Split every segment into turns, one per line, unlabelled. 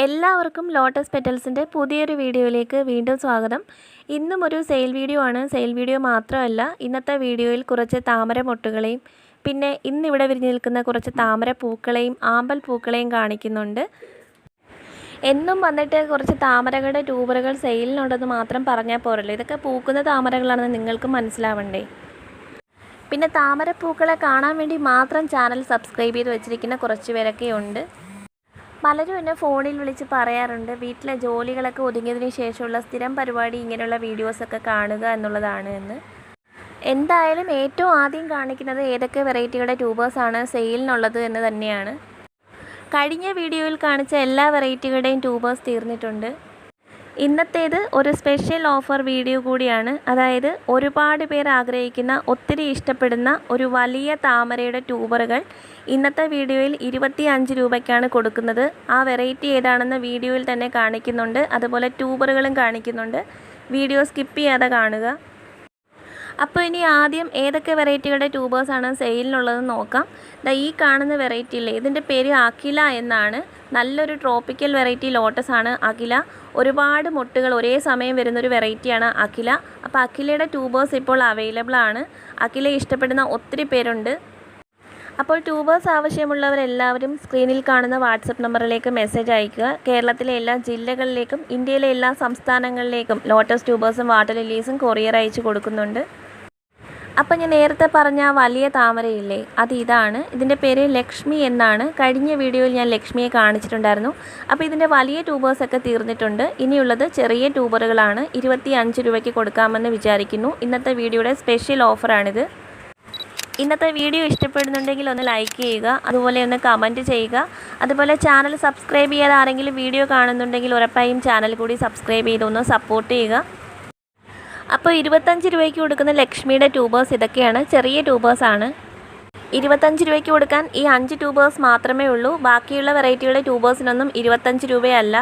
എല്ലാവർക്കും ലോട്ടസ് പെറ്റൽസിൻ്റെ പുതിയൊരു വീഡിയോയിലേക്ക് വീണ്ടും സ്വാഗതം. ഇന്നും ഒരു സെയിൽ വീഡിയോ ആണ്. സെയിൽ വീഡിയോ മാത്രമല്ല, ഇന്നത്തെ വീഡിയോയിൽ കുറച്ച് താമര മൊട്ടുകളെയും പിന്നെ ഇന്നിവിടെ വിരിഞ്ഞു നിൽക്കുന്ന കുറച്ച് താമര പൂക്കളെയും ആമ്പൽ പൂക്കളെയും കാണിക്കുന്നുണ്ട്. എന്നും വന്നിട്ട് കുറച്ച് താമരകളുടെ ട്യൂബറുകൾ സെയിലിനുണ്ടെന്ന് മാത്രം പറഞ്ഞാൽ പോരല്ലോ, ഇതൊക്കെ പൂക്കുന്ന താമരകളാണെന്ന് നിങ്ങൾക്ക് മനസ്സിലാവണ്ടേ. പിന്നെ താമര പൂക്കളെ കാണാൻ വേണ്ടി മാത്രം ചാനൽ സബ്സ്ക്രൈബ് ചെയ്ത് വെച്ചിരിക്കുന്ന കുറച്ച് പേരൊക്കെ ഉണ്ട്. പലരും എന്നെ ഫോണിൽ വിളിച്ച് പറയാറുണ്ട്, വീട്ടിലെ ജോലികളൊക്കെ ഒതുങ്ങിയതിന് ശേഷമുള്ള സ്ഥിരം പരിപാടി ഇങ്ങനെയുള്ള വീഡിയോസൊക്കെ കാണുക എന്നുള്ളതാണ് എന്ന്. എന്തായാലും ഏറ്റവും ആദ്യം കാണിക്കുന്നത് ഏതൊക്കെ വെറൈറ്റികളുടെ ട്യൂബേഴ്സാണ് സെയിലിനുള്ളത് എന്ന് തന്നെയാണ്. കഴിഞ്ഞ വീഡിയോയിൽ കാണിച്ച എല്ലാ വെറൈറ്റികളുടെയും ട്യൂബേഴ്സ് തീർന്നിട്ടുണ്ട്. ഇന്നത്തേത് ഒരു സ്പെഷ്യൽ ഓഫർ വീഡിയോ കൂടിയാണ്. അതായത് ഒരുപാട് പേർ ആഗ്രഹിക്കുന്ന, ഒത്തിരി ഇഷ്ടപ്പെടുന്ന ഒരു വലിയ താമരയുടെ ട്യൂബറുകൾ ഇന്നത്തെ വീഡിയോയിൽ 25 രൂപയ്ക്കാണ് കൊടുക്കുന്നത്. ആ വെറൈറ്റി ഏതാണെന്ന് വീഡിയോയിൽ തന്നെ കാണിക്കുന്നുണ്ട്. അതുപോലെ ട്യൂബറുകളും കാണിക്കുന്നുണ്ട്. വീഡിയോ സ്കിപ്പ് ചെയ്യാതെ കാണുക. അപ്പോൾ ഇനി ആദ്യം ഏതൊക്കെ വെറൈറ്റികളുടെ ട്യൂബേഴ്സാണ് സെയിലിനുള്ളതെന്ന് നോക്കാം. ഈ കാണുന്ന വെറൈറ്റി ഇല്ലേ, ഇതിൻ്റെ പേര് അഖില എന്നാണ്. നല്ലൊരു ട്രോപ്പിക്കൽ വെറൈറ്റി ലോട്ടസ് ആണ് അഖില. ഒരുപാട് മൊട്ടുകൾ ഒരേ സമയം വരുന്നൊരു വെറൈറ്റിയാണ് അഖില. അപ്പോൾ അഖിലയുടെ ട്യൂബേഴ്സ് ഇപ്പോൾ അവൈലബിൾ ആണ്. അഖില ഇഷ്ടപ്പെടുന്ന ഒത്തിരി പേരുണ്ട്. അപ്പോൾ ട്യൂബേഴ്സ് ആവശ്യമുള്ളവരെല്ലാവരും സ്ക്രീനിൽ കാണുന്ന വാട്സപ്പ് നമ്പറിലേക്ക് മെസ്സേജ് അയയ്ക്കുക. കേരളത്തിലെ എല്ലാ ജില്ലകളിലേക്കും ഇന്ത്യയിലെ എല്ലാ സംസ്ഥാനങ്ങളിലേക്കും ലോട്ടസ് ട്യൂബേഴ്സും വാട്ടർ ലില്ലീസും കൊറിയർ അയച്ചു കൊടുക്കുന്നുണ്ട്. അപ്പോൾ ഞാൻ നേരത്തെ പറഞ്ഞ വലിയ താമരയില്ലേ, അത് ഇതാണ്. ഇതിൻ്റെ പേര് ലക്ഷ്മി എന്നാണ്. കഴിഞ്ഞ വീഡിയോയിൽ ഞാൻ ലക്ഷ്മിയെ കാണിച്ചിട്ടുണ്ടായിരുന്നു. അപ്പോൾ ഇതിൻ്റെ വലിയ ട്യൂബേഴ്സൊക്കെ തീർന്നിട്ടുണ്ട്. ഇനിയുള്ളത് ചെറിയ ട്യൂബറുകളാണ്. 25 രൂപയ്ക്ക് കൊടുക്കാമെന്ന് വിചാരിക്കുന്നു. ഇന്നത്തെ വീഡിയോയുടെ സ്പെഷ്യൽ ഓഫറാണിത്. ഇന്നത്തെ വീഡിയോ ഇഷ്ടപ്പെടുന്നുണ്ടെങ്കിൽ ഒന്ന് ലൈക്ക് ചെയ്യുക, അതുപോലെ ഒന്ന് കമൻറ്റ് ചെയ്യുക. അതുപോലെ ചാനൽ സബ്സ്ക്രൈബ് ചെയ്യാതെ ആരെങ്കിലും വീഡിയോ കാണുന്നുണ്ടെങ്കിൽ ഉറപ്പായും ചാനൽ കൂടി സബ്സ്ക്രൈബ് ചെയ്തൊന്ന് സപ്പോർട്ട് ചെയ്യുക. അപ്പോൾ 25 രൂപയ്ക്ക് കൊടുക്കുന്ന ലക്ഷ്മിയുടെ ട്യൂബേഴ്സ് ഇതൊക്കെയാണ്. ചെറിയ ട്യൂബേഴ്സാണ്. 25 രൂപയ്ക്ക് കൊടുക്കാൻ ഈ 5 ട്യൂബേഴ്സ് മാത്രമേ ഉള്ളൂ. ബാക്കിയുള്ള വെറൈറ്റികളുടെ ട്യൂബേഴ്സിനൊന്നും 25 രൂപയല്ല.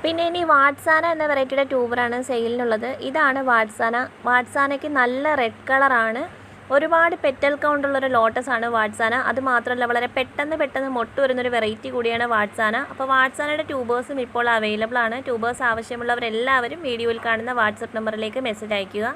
പിന്നെ ഇനി വാട്സാന എന്ന വെറൈറ്റിയുടെ ട്യൂബറാണ് സെയിലിനുള്ളത്. ഇതാണ് വാട്സാന. വാട്സാനയ്ക്ക് നല്ല റെഡ് കളറാണ്. ഒരുപാട് പെറ്റൽ കൗണ്ടുള്ളൊരു ലോട്ടസാണ് വാട്സാന. അതുമാത്രമല്ല, വളരെ പെട്ടെന്ന് മൊട്ട് വരുന്നൊരു വെറൈറ്റി കൂടിയാണ് വാട്സാന. അപ്പോൾ വാട്സാനയുടെ ട്യൂബേഴ്സും ഇപ്പോൾ അവൈലബിൾ ആണ്. ട്യൂബേഴ്സ് ആവശ്യമുള്ളവരെല്ലാവരും വീഡിയോയിൽ കാണുന്ന വാട്സപ്പ് നമ്പറിലേക്ക് മെസ്സേജ് അയയ്ക്കുക.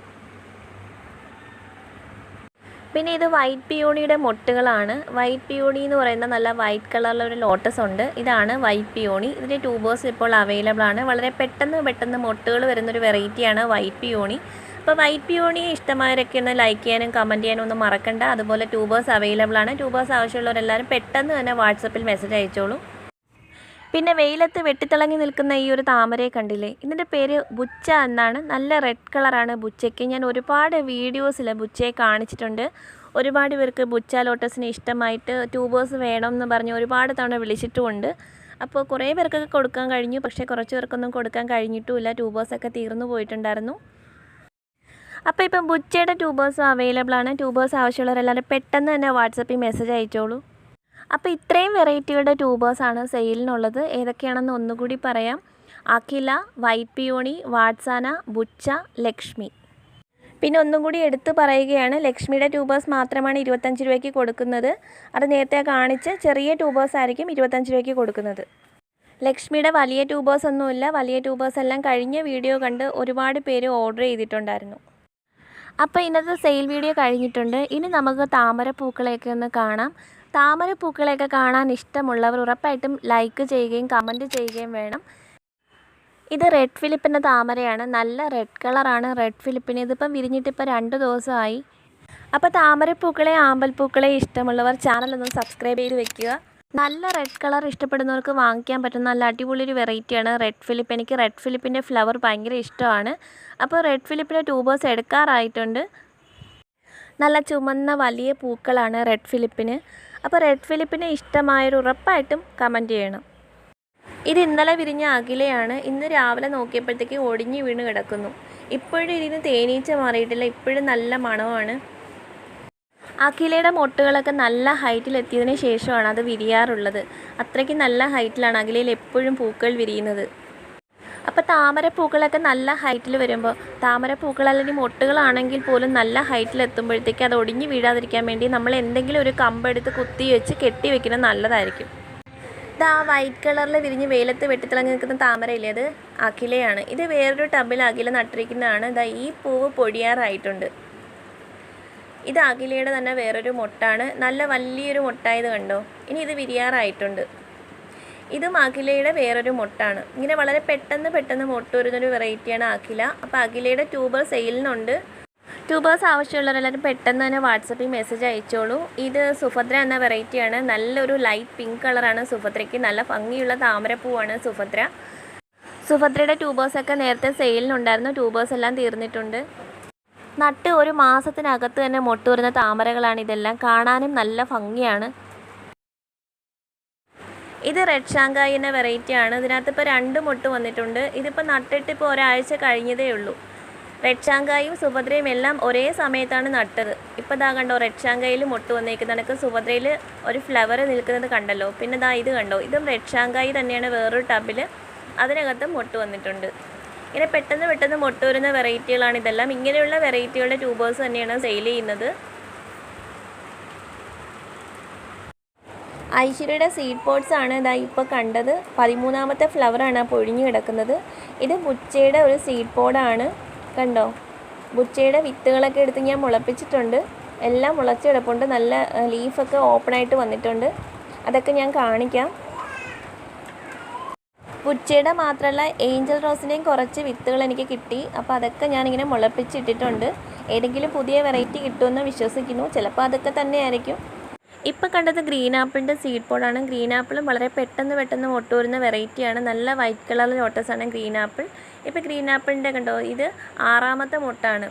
പിന്നെ ഇത് വൈറ്റ് പിയോണിയുടെ മൊട്ടുകളാണ്. വൈറ്റ് പിയോണി എന്ന് പറയുന്ന നല്ല വൈറ്റ് കളറിലൊരു ലോട്ടസ് ഉണ്ട്. ഇതാണ് വൈറ്റ് പിയോണി. ഇതിൻ്റെ ട്യൂബേഴ്സ് ഇപ്പോൾ അവൈലബിൾ ആണ്. വളരെ പെട്ടെന്ന് മൊട്ടുകൾ വരുന്നൊരു വെറൈറ്റിയാണ് വൈറ്റ് പിയോണി. അപ്പോൾ വൈറ്റ് പിയോണി ഇഷ്ടമായവരൊക്കെ ഒന്ന് ലൈക്ക് ചെയ്യാനും കമൻറ്റ് ചെയ്യാനും ഒന്നും മറക്കണ്ട. അതുപോലെ ട്യൂബേഴ്സ് അവൈലബിൾ ആണ്. ട്യൂബേഴ്സ് ആവശ്യമുള്ളവരെല്ലാവരും പെട്ടെന്ന് തന്നെ വാട്സപ്പിൽ മെസ്സേജ് അയച്ചോളൂ. പിന്നെ വെയിലത്ത് വെട്ടിത്തിളങ്ങി നിൽക്കുന്ന ഈ ഒരു താമരയെ കണ്ടില്ലേ, ഇതിൻ്റെ പേര് ബുച്ച എന്നാണ്. നല്ല റെഡ് കളറാണ് ബുച്ചയ്ക്ക്. ഞാൻ ഒരുപാട് വീഡിയോസിൽ ബുച്ചയെ കാണിച്ചിട്ടുണ്ട്. ഒരുപാട് പേർക്ക് ബുച്ച ലോട്ടസിന് ഇഷ്ടമായിട്ട് ട്യൂബേഴ്സ് വേണമെന്ന് പറഞ്ഞ് ഒരുപാട് തവണ വിളിച്ചിട്ടുമുണ്ട്. അപ്പോൾ കുറേ പേർക്കൊക്കെ കൊടുക്കാൻ കഴിഞ്ഞു, പക്ഷേ കുറച്ച് പേർക്കൊന്നും കൊടുക്കാൻ കഴിഞ്ഞിട്ടുമില്ല. ട്യൂബേഴ്സൊക്കെ തീർന്നു പോയിട്ടുണ്ടായിരുന്നു. അപ്പോൾ ഇപ്പം ബുച്ചയുടെ ട്യൂബേഴ്സും അവൈലബിൾ ആണ്. ട്യൂബേഴ്സ് ആവശ്യമുള്ളവരെല്ലാവരും പെട്ടെന്ന് തന്നെ വാട്സപ്പിൽ മെസ്സേജ് അയച്ചോളൂ. അപ്പോൾ ഇത്രയും വെറൈറ്റികളുടെ ട്യൂബേഴ്സാണ് സെയിലിനുള്ളത്. ഏതൊക്കെയാണെന്ന് ഒന്നുകൂടി പറയാം. അഖില, വൈറ്റ് പിയോണി, വാട്സാന, ബുച്ച, ലക്ഷ്മി. പിന്നെ ഒന്നും കൂടി എടുത്ത് പറയുകയാണ്, ലക്ഷ്മിയുടെ ട്യൂബേഴ്സ് മാത്രമാണ് 25 രൂപയ്ക്ക് കൊടുക്കുന്നത്. അത് നേരത്തെ കാണിച്ച് ചെറിയ ട്യൂബേഴ്സ് ആയിരിക്കും 25 രൂപയ്ക്ക് കൊടുക്കുന്നത്. ലക്ഷ്മിയുടെ വലിയ ട്യൂബേഴ്സ് ഒന്നുമില്ല. വലിയ ട്യൂബേഴ്സ് എല്ലാം കഴിഞ്ഞ വീഡിയോ കണ്ട് ഒരുപാട് പേര് ഓർഡർ ചെയ്തിട്ടുണ്ടായിരുന്നു. അപ്പോൾ ഇന്നത്തെ സെയിൽ വീഡിയോ കഴിഞ്ഞിട്ടുണ്ട്. ഇനി നമുക്ക് താമര പൂക്കളെയൊക്കെ ഒന്ന് കാണാം. താമര പൂക്കളെയൊക്കെ കാണാൻ ഇഷ്ടമുള്ളവർ ഉറപ്പായിട്ടും ലൈക്ക് ചെയ്യുകയും കമൻറ്റ് ചെയ്യുകയും വേണം. ഇത് റെഡ് ഫിലിപ്പിൻ്റെ താമരയാണ്. നല്ല റെഡ് കളറാണ് റെഡ് ഫിലിപ്പിന്. ഇതിപ്പം വിരിഞ്ഞിട്ടിപ്പോൾ 2 ദിവസമായി. അപ്പോൾ താമരപ്പൂക്കളെ ആമ്പൽപ്പൂക്കളെ ഇഷ്ടമുള്ളവർ ചാനലൊന്ന് സബ്സ്ക്രൈബ് ചെയ്ത് വെക്കുക. നല്ല റെഡ് കളർ ഇഷ്ടപ്പെടുന്നവർക്ക് വാങ്ങിക്കാൻ പറ്റുന്ന നല്ല അടിപൊളിയൊരു വെറൈറ്റിയാണ് റെഡ് ഫിലിപ്പ്. എനിക്ക് റെഡ് ഫിലിപ്പിൻ്റെ ഫ്ലവർ ഭയങ്കര ഇഷ്ടമാണ്. അപ്പോൾ റെഡ് ഫിലിപ്പിൻ്റെ ട്യൂബേഴ്സ് എടുക്കാറായിട്ടുണ്ട്. നല്ല ചുമന്ന വലിയ പൂക്കളാണ് റെഡ് ഫിലിപ്പിന്. അപ്പോൾ റെഡ് ഫിലിപ്പിന് ഇഷ്ടമായൊരു ഉറപ്പായിട്ടും കമൻറ്റ് ചെയ്യണം. ഇത് ഇന്നലെ വിരിഞ്ഞ അഖിലയാണ്. ഇന്ന് രാവിലെ നോക്കിയപ്പോഴത്തേക്ക് ഒടിഞ്ഞു വീണ് കിടക്കുന്നു. ഇപ്പോഴും ഇതിന് തേനീച്ച മാറിയിട്ടില്ല. ഇപ്പോഴും നല്ല മണമാണ്. അഖിലയുടെ മൊട്ടുകളൊക്കെ നല്ല ഹൈറ്റിലെത്തിയതിന് ശേഷമാണ് അത് വിരിയാറുള്ളത്. അത്രയ്ക്ക് നല്ല ഹൈറ്റിലാണ് അഖിലയിൽ എപ്പോഴും പൂക്കൾ വിരിയുന്നത്. അപ്പോൾ താമരപ്പൂക്കളൊക്കെ നല്ല ഹൈറ്റിൽ വരുമ്പോൾ, താമരപ്പൂക്കൾ അല്ലെങ്കിൽ മൊട്ടുകളാണെങ്കിൽ പോലും നല്ല ഹൈറ്റിലെത്തുമ്പോഴത്തേക്ക് അത് ഒടിഞ്ഞു വീഴാതിരിക്കാൻ വേണ്ടി നമ്മൾ എന്തെങ്കിലും ഒരു കമ്പെടുത്ത് കുത്തി വെച്ച് കെട്ടി വെക്കുന്നത് നല്ലതായിരിക്കും. ഇത് ആ വൈറ്റ് കളറിൽ വിരിഞ്ഞ് വെയിലത്ത് വെട്ടിത്തിളങ്ങി നിൽക്കുന്ന താമരയില്ലേ, അത് അഖിലയാണ്. ഇത് വേറൊരു ടബിൽ അഖില നട്ടിരിക്കുന്നതാണ്. ഇതാ ഈ പൂവ് പൊടിയാറായിട്ടുണ്ട്. ഇത് അഖിലയുടെ തന്നെ വേറൊരു മൊട്ടാണ്. നല്ല വലിയൊരു മൊട്ടായത് കണ്ടോ. ഇനി ഇത് വിരിയാറായിട്ടുണ്ട്. ഇതും അഖിലയുടെ വേറൊരു മൊട്ടാണ്. ഇങ്ങനെ വളരെ പെട്ടെന്ന് മൊട്ട് വരുന്നൊരു വെറൈറ്റിയാണ് അഖില. അപ്പോൾ അഖിലയുടെ ട്യൂബർ സെയിലിനുണ്ട്. ട്യൂബേഴ്സ് ആവശ്യമുള്ളവരെല്ലാവരും പെട്ടെന്ന് തന്നെ വാട്സപ്പിൽ മെസ്സേജ് അയച്ചോളൂ. ഇത് സുഭദ്ര എന്ന വെറൈറ്റിയാണ്. നല്ലൊരു ലൈറ്റ് പിങ്ക് കളറാണ് സുഭദ്രയ്ക്ക്. നല്ല ഭംഗിയുള്ള താമരപ്പൂവാണ് സുഭദ്ര. സുഭദ്രയുടെ ട്യൂബേഴ്സൊക്കെ നേരത്തെ സെയിലിനുണ്ടായിരുന്നു. ട്യൂബേഴ്സ് എല്ലാം തീർന്നിട്ടുണ്ട്. നട്ട് ഒരു മാസത്തിനകത്ത് തന്നെ മൊട്ട് വരുന്ന താമരകളാണ് ഇതെല്ലാം. കാണാനും നല്ല ഭംഗിയാണ്. ഇത് റെഡ് ഷാങ്കായി എന്ന വെറൈറ്റിയാണ്. ഇതിനകത്ത് ഇപ്പോൾ 2 മൊട്ട് വന്നിട്ടുണ്ട്. ഇതിപ്പോൾ നട്ടിട്ട് ഇപ്പോൾ ഒരാഴ്ച കഴിഞ്ഞതേ ഉള്ളൂ. റെഡ് ഷാങ്കായും സുഭദ്രയും എല്ലാം ഒരേ സമയത്താണ് നട്ടത്. ഇപ്പോൾ ഇതാ കണ്ടോ, റെഡ് ഷാങ്കായിൽ മൊട്ട് വന്നേക്കുന്ന കണക്ക് സുഭദ്രയിൽ ഒരു ഫ്ലവർ നിൽക്കുന്നത് കണ്ടല്ലോ. പിന്നെ ഇതാ ഇത് കണ്ടോ, ഇതും റെഡ് ഷാങ്കായി തന്നെയാണ്. വേറൊരു ടബിൽ അതിനകത്തും മൊട്ട് വന്നിട്ടുണ്ട്. ഇങ്ങനെ പെട്ടെന്ന് മൊട്ട് വരുന്ന വെറൈറ്റികളാണ് ഇതെല്ലാം. ഇങ്ങനെയുള്ള വെറൈറ്റികളുടെ ട്യൂബേഴ്സ് തന്നെയാണ് സെയിൽ ചെയ്യുന്നത്. ഐശ്വര്യയുടെ സീഡ് പോട്ട്സ് ആണ് ഇതാ ഇപ്പോൾ കണ്ടത്. 13ാമത്തെ ഫ്ലവറാണ് ആ പൊഴിഞ്ഞു കിടക്കുന്നത്. ഇത് ബുച്ചയുടെ ഒരു സീഡ് പോഡാണ്. കണ്ടോ, ബുച്ചയുടെ വിത്തുകളൊക്കെ എടുത്ത് ഞാൻ മുളപ്പിച്ചിട്ടുണ്ട്. എല്ലാം മുളച്ച് കിടപ്പുണ്ട്. നല്ല ലീഫൊക്കെ ഓപ്പണായിട്ട് വന്നിട്ടുണ്ട്. അതൊക്കെ ഞാൻ കാണിക്കാം. ബുച്ചയുടെ മാത്രമല്ല ഏഞ്ചൽ റോസിൻ്റെയും കുറച്ച് വിത്തുകൾ എനിക്ക് കിട്ടി. അപ്പോൾ അതൊക്കെ ഞാനിങ്ങനെ മുളപ്പിച്ചിട്ടിട്ടുണ്ട്. ഏതെങ്കിലും പുതിയ വെറൈറ്റി കിട്ടുമെന്ന് വിശ്വസിക്കുന്നു. ചിലപ്പോൾ അതൊക്കെ തന്നെയായിരിക്കും. ഇപ്പോൾ കണ്ടത് ഗ്രീൻ ആപ്പിളിൻ്റെ സീഡ് പോഡാണ്. ഗ്രീൻ ആപ്പിളും വളരെ പെട്ടെന്ന് മൊട്ട് വരുന്ന വെറൈറ്റിയാണ്. നല്ല വൈറ്റ് കളർ ലോട്ടസാണ് ഗ്രീൻ ആപ്പിൾ. ഇപ്പോൾ ഗ്രീൻ ആപ്പിളിൻ്റെ കണ്ടോ, ഇത് 6ാമത്തെ മൊട്ടാണ്.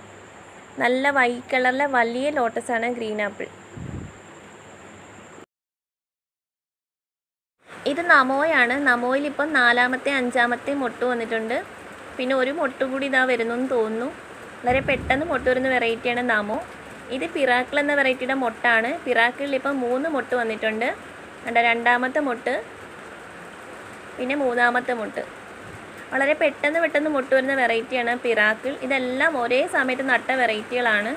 നല്ല വൈറ്റ് കളറിലെ വലിയ ലോട്ടസാണ് ഗ്രീൻ ആപ്പിൾ. ഇത് നമോയാണ്. നമോയിൽ ഇപ്പം 4ാമത്തെ 5ാമത്തെ മൊട്ട് വന്നിട്ടുണ്ട്. പിന്നെ ഒരു മൊട്ട് കൂടി ഇതാ വരുന്നു എന്ന് തോന്നുന്നു. വളരെ പെട്ടെന്ന് മൊട്ട് വരുന്ന വെറൈറ്റിയാണ് നമോ. ഇത് പിറാക്കിൾ എന്ന വെറൈറ്റിയുടെ മൊട്ടാണ്. പിറാക്കിളിൽ ഇപ്പം 3 മൊട്ട് വന്നിട്ടുണ്ട്. 2ാമത്തെ മൊട്ട്, പിന്നെ 3ാമത്തെ മൊട്ട്. വളരെ പെട്ടെന്ന് മൊട്ട് വരുന്ന വെറൈറ്റിയാണ് പിറാക്കിൾ. ഇതെല്ലാം ഒരേ സമയത്ത് നട്ട വെറൈറ്റികളാണ്.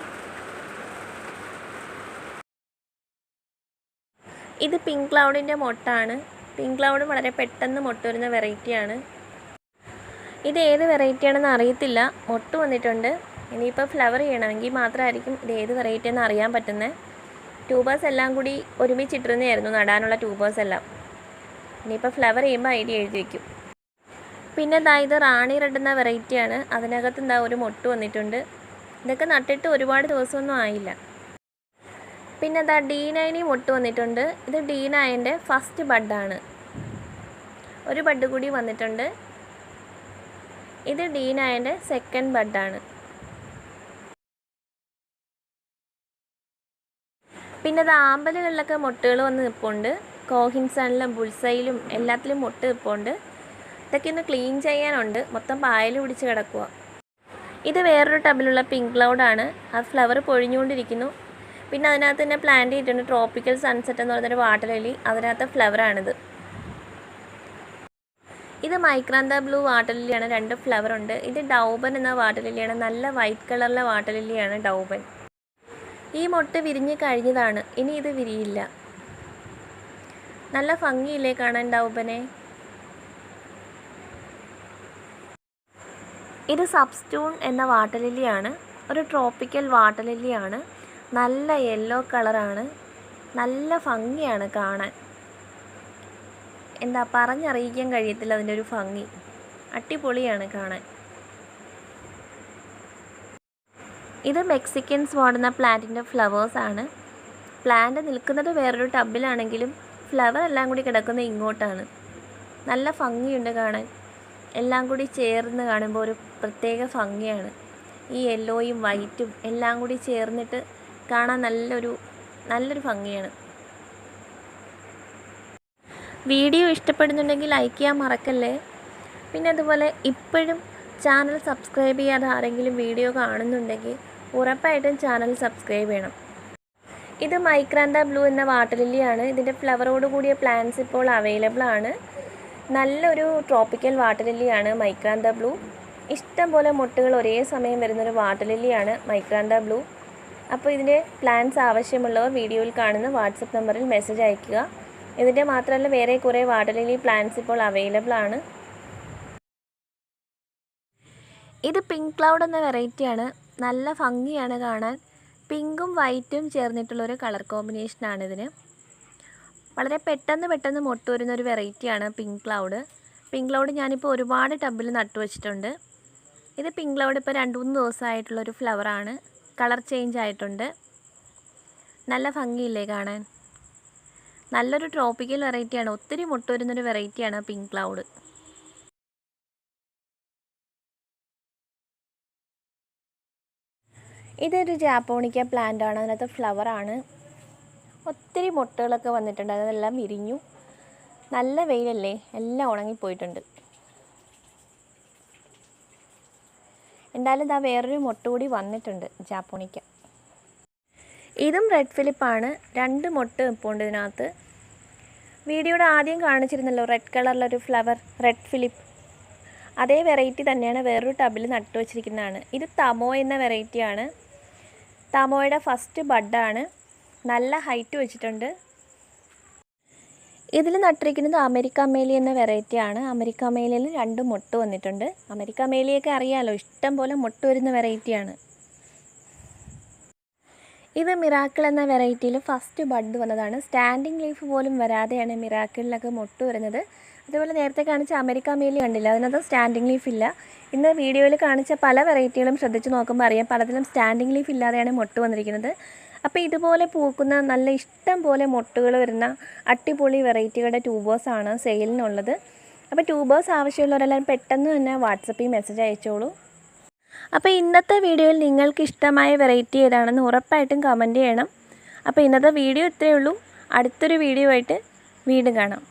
ഇത് പിങ്ക് ക്ലൗഡിൻ്റെ മൊട്ടാണ്. പിങ്ക് ക്ലൗഡ് വളരെ പെട്ടെന്ന് മൊട്ട് വരുന്ന വെറൈറ്റിയാണ്. ഇത് ഏത് വെറൈറ്റിയാണെന്ന് അറിയത്തില്ല. മൊട്ട് വന്നിട്ടുണ്ട്. ഇനിയിപ്പോൾ ഫ്ലവർ ചെയ്യണമെങ്കിൽ മാത്രമായിരിക്കും ഇത് ഏത് വെറൈറ്റി എന്ന് അറിയാൻ പറ്റുന്നത്. ട്യൂബേഴ്സ് എല്ലാം കൂടി ഒരുമിച്ചിട്ടിരുന്നതായിരുന്നു നടാനുള്ള ട്യൂബേഴ്സ് എല്ലാം. ഇനിയിപ്പോൾ ഫ്ലവർ ചെയ്യുമ്പോൾ ഐഡിയ എഴുതി വയ്ക്കും. പിന്നെ ഇതാ ഇത് റാണി റെഡ് എന്ന വെറൈറ്റിയാണ്. അതിനകത്ത് എന്താ ഒരു മൊട്ട് വന്നിട്ടുണ്ട്. ഇതൊക്കെ നട്ടിട്ട് ഒരുപാട് ദിവസമൊന്നും ആയില്ല. പിന്നെ ഇതാ D9 മൊട്ട് വന്നിട്ടുണ്ട്. ഇത് D9ൻ്റെ ഫസ്റ്റ് ബഡാണ്. ഒരു ബഡ് കൂടി വന്നിട്ടുണ്ട്. ഇത് D9ൻ്റെ സെക്കൻഡ് ബഡാണ്. പിന്നെ ഇത് ആമ്പലുകളിലൊക്കെ മൊട്ടുകൾ വന്ന് നിൽപ്പുണ്ട്. കോഹിൻസണിലും ബുൾസൈയിലും എല്ലാത്തിലും മൊട്ട് നിൽപ്പുണ്ട്. ഇതൊക്കെ ഒന്ന് ക്ലീൻ ചെയ്യാനുണ്ട്. മൊത്തം പായൽ പിടിച്ച് കിടക്കുക. ഇത് വേറൊരു ടബിലുള്ള പിങ്ക് ക്ലൗഡാണ്. ആ ഫ്ലവർ പൊഴിഞ്ഞുകൊണ്ടിരിക്കുന്നു. പിന്നെ അതിനകത്ത് തന്നെ പ്ലാന്റ് ചെയ്തിട്ടുണ്ട് ട്രോപ്പിക്കൽ സൺസെറ്റ് എന്ന് പറയുന്നൊരു വാട്ടർ ലില്ലി. അതിനകത്ത് ഫ്ലവറാണിത്. ഇത് മൈക്രാന്ത ബ്ലൂ വാട്ടർ ലില്ലിയാണ്. 2 ഫ്ലവർ ഉണ്ട്. ഇത് ഡൗബൻ എന്ന വാട്ടർ ലില്ലിയാണ്. നല്ല വൈറ്റ് കളറിലെ വാട്ടർ ലില്ലിയാണ് ഡൗബൻ. ഈ മൊട്ട് വിരിഞ്ഞ് കഴിഞ്ഞതാണ്. ഇനി ഇത് വിരിയില്ല. നല്ല ഭംഗിയില്ലേ കാണാൻ ഡൗബനെ. ഇത് സബ്സ്റ്റൂൺ എന്ന വാട്ടർ ലില്ലിയാണ്. ഒരു ട്രോപ്പിക്കൽ വാട്ടർ ലില്ലിയാണ്. നല്ല യെല്ലോ കളറാണ്. നല്ല ഭംഗിയാണ് കാണാൻ. എന്താ പറഞ്ഞറിയിക്കാൻ കഴിയത്തില്ല അതിൻ്റെ ഒരു ഭംഗി. അടിപൊളിയാണ് കാണാൻ. ഇത് മെക്സിക്കൻ സ്വാഡ് എന്ന പ്ലാന്റിൻ്റെ ഫ്ലവേഴ്സാണ്. പ്ലാന്റ് നിൽക്കുന്നത് വേറൊരു ടബിലാണെങ്കിലും ഫ്ലവർ എല്ലാം കൂടി കിടക്കുന്നത് ഇങ്ങോട്ടാണ്. നല്ല ഭംഗിയുണ്ട് കാണാൻ. എല്ലാം കൂടി ചേർന്ന് കാണുമ്പോൾ ഒരു പ്രത്യേക ഭംഗിയാണ്. ഈ യെല്ലോയും വൈറ്റും എല്ലാം കൂടി ചേർന്നിട്ട് കാണാൻ നല്ലൊരു ഭംഗിയാണ്. വീഡിയോ ഇഷ്ടപ്പെടുന്നുണ്ടെങ്കിൽ ലൈക്ക് ചെയ്യാൻ മറക്കല്ലേ. പിന്നെ അതുപോലെ ഇപ്പോഴും ചാനൽ സബ്സ്ക്രൈബ് ചെയ്യാതെ ആരെങ്കിലും വീഡിയോ കാണുന്നുണ്ടെങ്കിൽ ഉറപ്പായിട്ടും ചാനൽ സബ്സ്ക്രൈബ് ചെയ്യണം. ഇത് മൈക്രാന്ത ബ്ലൂ എന്ന വാട്ടർ ലില്ലിയാണ്. ഇതിൻ്റെ ഫ്ലവറോട് കൂടിയ പ്ലാന്റ്സ് ഇപ്പോൾ അവൈലബിൾ ആണ്. നല്ലൊരു ട്രോപ്പിക്കൽ വാട്ടർ ലില്ലിയാണ് മൈക്രാന്ത ബ്ലൂ. ഇഷ്ടം പോലെ മൊട്ടുകൾ ഒരേ സമയം വരുന്നൊരു വാട്ടർ ലില്ലിയാണ് മൈക്രാന്ത ബ്ലൂ. അപ്പോൾ ഇതിൻ്റെ പ്ലാന്റ്സ് ആവശ്യമുള്ളവർ വീഡിയോയിൽ കാണുന്ന വാട്സപ്പ് നമ്പറിൽ മെസ്സേജ് അയയ്ക്കുക. ഇതിൻ്റെ മാത്രമല്ല വേറെ കുറേ വാട്ടർ ലില്ലി പ്ലാന്റ്സ് ഇപ്പോൾ അവൈലബിൾ ആണ്. ഇത് പിങ്ക് ക്ലൗഡ് എന്ന വെറൈറ്റിയാണ്. നല്ല ഭംഗിയാണ് കാണാൻ. പിങ്കും വൈറ്റും ചേർന്നിട്ടുള്ളൊരു കളർ കോമ്പിനേഷനാണ് ഇതിന്. വളരെ പെട്ടെന്ന് മൊട്ട് വരുന്നൊരു വെറൈറ്റിയാണ് പിങ്ക് ക്ലൗഡ്. പിങ്ക് ക്ലൗഡ് ഞാനിപ്പോൾ ഒരുപാട് ടബിൽ നട്ടു വച്ചിട്ടുണ്ട്. ഇത് പിങ്ക് ക്ലൗഡ് ഇപ്പോൾ 2-3 ദിവസമായിട്ടുള്ളൊരു ഫ്ലവറാണ്. കളർ ചേഞ്ച് ആയിട്ടുണ്ട്. നല്ല ഭംഗിയില്ലേ കാണാൻ. നല്ലൊരു ട്രോപ്പിക്കൽ വെറൈറ്റിയാണ്. ഒത്തിരി മൊട്ട് വരുന്നൊരു വെറൈറ്റിയാണ് പിങ്ക് ക്ലൗഡ്. ഇതൊരു ജാപ്പോണിക്ക പ്ലാന്റ് ആണ്. അതിനകത്ത് ഫ്ലവറാണ്. ഒത്തിരി മൊട്ടുകളൊക്കെ വന്നിട്ടുണ്ട്. അതെല്ലാം വിരിഞ്ഞു. നല്ല വെയിലല്ലേ, എല്ലാം ഉണങ്ങിപ്പോയിട്ടുണ്ട്. എന്തായാലും ഇതാ വേറൊരു മൊട്ട് കൂടി വന്നിട്ടുണ്ട് ജാപ്പോണിക്ക. ഇതും റെഡ് ഫിലിപ്പാണ്. 2 മൊട്ട് നിൽപ്പുണ്ട് ഇതിനകത്ത്. വീഡിയോയുടെ ആദ്യം കാണിച്ചിരുന്നല്ലോ റെഡ് കളറിലൊരു ഫ്ലവർ, റെഡ് ഫിലിപ്പ്. അതേ വെറൈറ്റി തന്നെയാണ്, വേറൊരു ടബിൽ നട്ടു വച്ചിരിക്കുന്നതാണ്. ഇത് തമോ എന്ന വെറൈറ്റിയാണ്. തമോയുടെ ഫസ്റ്റ് ബഡാണ്. നല്ല ഹൈറ്റ് വെച്ചിട്ടുണ്ട്. ഇതിൽ നട്ടിരിക്കുന്നത് അമേരിക്ക മേലി എന്ന വെറൈറ്റിയാണ്. അമേരിക്ക മേലിയിൽ 2 മൊട്ട് വന്നിട്ടുണ്ട്. അമേരിക്ക മേലിയൊക്കെ അറിയാമല്ലോ, ഇഷ്ടം പോലെ മൊട്ട് വരുന്ന വെറൈറ്റിയാണ്. ഇത് മിറാക്കിൾ എന്ന വെറൈറ്റിയിൽ ഫസ്റ്റ് ബഡ് വന്നതാണ്. സ്റ്റാൻഡിങ് ലീഫ് പോലും വരാതെയാണ് മിറാക്കിളിലൊക്കെ മൊട്ട് വരുന്നത്. അതുപോലെ നേരത്തെ കാണിച്ച അമേരിക്ക മേലി കണ്ടില്ല, അതിനകത്ത് സ്റ്റാൻഡിങ് ലീഫ് ഇല്ല. ഇന്ന് വീഡിയോയിൽ കാണിച്ച പല വെറൈറ്റികളും ശ്രദ്ധിച്ച് നോക്കുമ്പോൾ അറിയാം, പലതിലും സ്റ്റാൻഡിങ് ലീഫ് ഇല്ലാതെയാണ് മൊട്ട് വന്നിരിക്കുന്നത്. അപ്പോൾ ഇതുപോലെ പൂക്കുന്ന നല്ല ഇഷ്ടം പോലെ മൊട്ടുകൾ വരുന്ന അടിപൊളി വെറൈറ്റികളുടെ ട്യൂബേഴ്സാണ് സെയിലിനുള്ളത്. അപ്പോൾ ട്യൂബേഴ്സ് ആവശ്യമുള്ളവരെല്ലാം പെട്ടെന്ന് തന്നെ വാട്സപ്പിൽ മെസ്സേജ് അയച്ചോളൂ. അപ്പോൾ ഇന്നത്തെ വീഡിയോയിൽ നിങ്ങൾക്ക് ഇഷ്ടമായ വെറൈറ്റി ഏതാണെന്ന് ഉറപ്പായിട്ടും കമൻറ്റ് ചെയ്യണം. അപ്പോൾ ഇന്നത്തെ വീഡിയോ ഇത്രയേ ഉള്ളൂ. അടുത്തൊരു വീഡിയോ ആയിട്ട് വീണ്ടും കാണാം.